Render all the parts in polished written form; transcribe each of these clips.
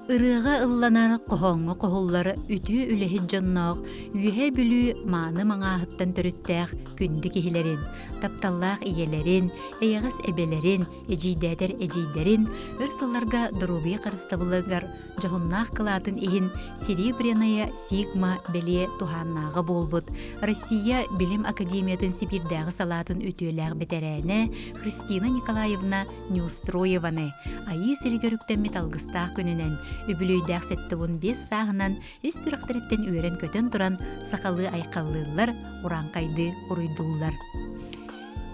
Ырыға ылланар қоһоңғы қоһуллары үтүү үлэһит дьонноох, үөһэ бүлүү мааны маңааһыттан төрүттээх күндү киһилэрин, тапталлаах ийэлэрин, эйэҕэс эбэлэрин, эдьиидэтэр эдьиидэрин, ыр сылларга дорубия харыстабылыгар дьоһуннаах кылаатын иһин Серебряная Сигма белие тухааннааҕа буолбут, Россия Билим Академиятын Сибирдээҕи салаатын үтүөлээх бетэрээне Христина Николаевна Неустроеваны айыы сиригөрүктэммит алгыстаах күнүнэн үбүлүйдäэх сеттебун 5 сааһынан ис сүрэхтериттен үөрен көтөн туран сахалы айкаллыылар ураанкайды уруйдууллар.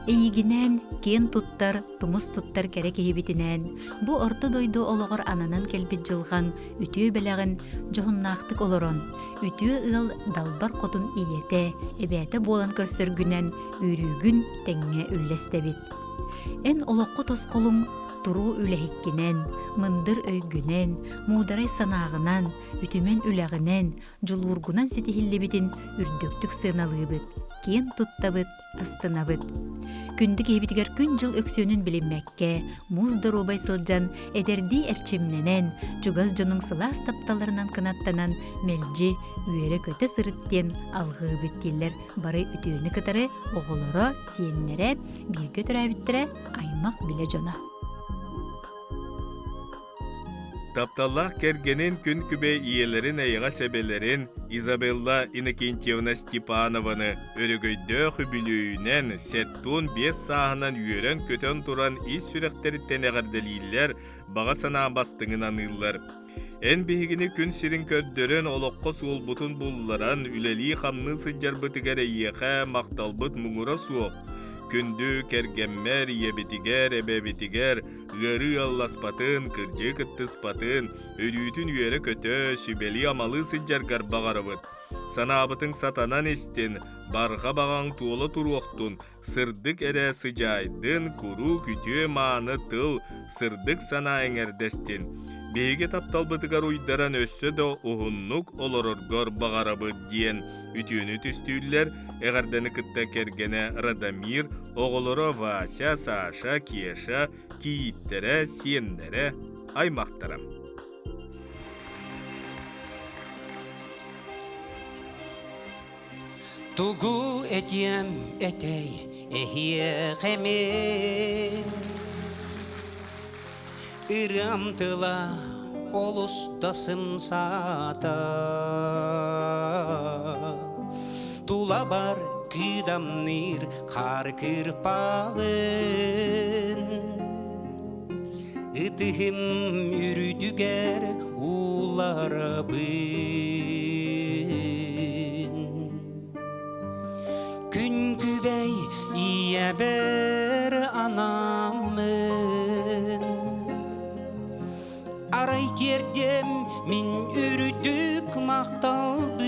Эйигинэн кен туттар, тумус туттар керек киһибитинэн, бу орто дойду олоҕор ананан келбит жылгаң үтүү белэгин дьоһуннаахтык олорон, үтүү ыл далбар хотун ийете, эбээте буолан көрсөргүнэн үүрүүгүн тэҥҥэ үллэстебит. Эн олоққо тосқолуң туруу үлэһиккинэн, мындыр өйгүнэн, муударай санаагынан, үтүмен үлэгинэн, жулуургунан ситиһиллибитин үрдөктүк сыыналыыбыт, кен туттабыт, астынабыт. Күндү киһибитигэр күн жыл өксөөнүн билинмэкке, муз доробай сылдьан, эдердии эрчимненен, чугас дьонуң сылаас тапталарынан кынаттанан, мэлдьи, үөрэ көтө сырыттен алгыыбыт тиллер бары үтүүнү кытары оҕолоро, сиэннере, бииргэ төрөөбүттерэ аймак биле дьоно. Тапталлах кергенин күн күбе иелерин айыға себелерин Изабелла Иннокентьевна Степанованы өрөгөйдө хүбүлүүнен сеттун 5 сааһынан үйөрен көтөн туран ис сүректериттен эгерделииллер бага санаан бастыңын аныллар. Эн бигини күн сирин көддөрөн олоққо суолбутун булларан үлели хамны сыджарбытыгар ийэхэ макталбыт муңура суоқ. Күндү кергеммер ебетигер, эбебетигер, гыры алласпатын, кыржы кыттыспатын, өрүүтүн үйері көтө, сүбели амалы сыджаргар бағарыбыт. Санабытың сатанан истин, барға бағаң туолы туруқтун, сырдык әрі сыжайдын, куру күтү мааны тыл, сырдык сана эңердестин. Бейге тапталбытыгар уйдаран өссө да ухуннук олороргор бағарабыт диен. Үтүүнү түстүүллер, эгарданы кытта кергене Радамир, оголоро Вася, Саша, Кеша, кииттере, сиендере, аймактара. Тугу этем этей эхиэхеме Ирам тыла олустасым сата Тула бар кыдамныр қар кырпағын Ытыхым үрүдүгер уларабын Күн күбей ие бер анамын Арай кердем min үрүдүк макталбын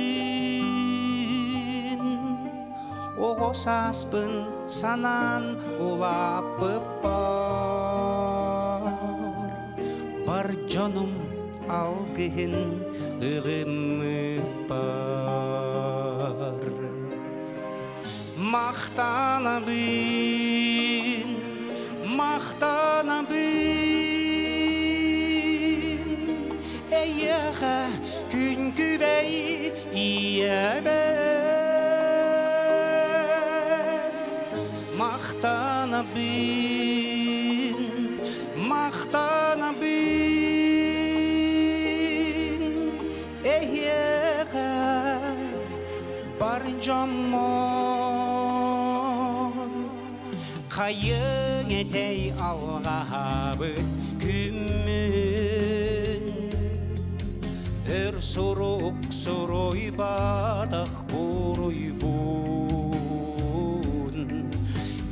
Оғосаспын санан улапып бар жонум алгын ылымып бар Мақтанабын, Эйеға күн күбей иебер Мақтанабын Эйеға барын жаммон Қайың етей алғабыт күмін Өр сорук сорой бадақ боруйбун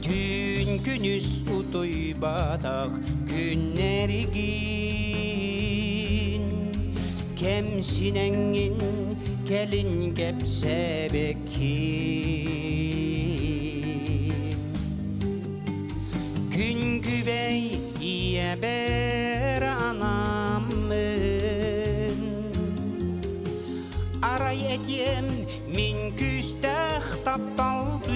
Түн күнүс утой бадақ күннеригин Кемсинеңин келин кепсебекин Күн күбей ие бер анамын Арай этем min küstэх тапталбын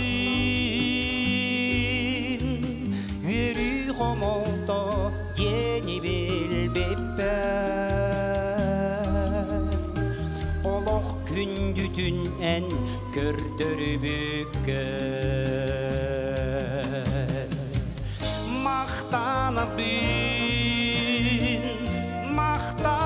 Үрү хомолто ени билбеппен en kördörübükör Maqtanıp bin, maqtanıp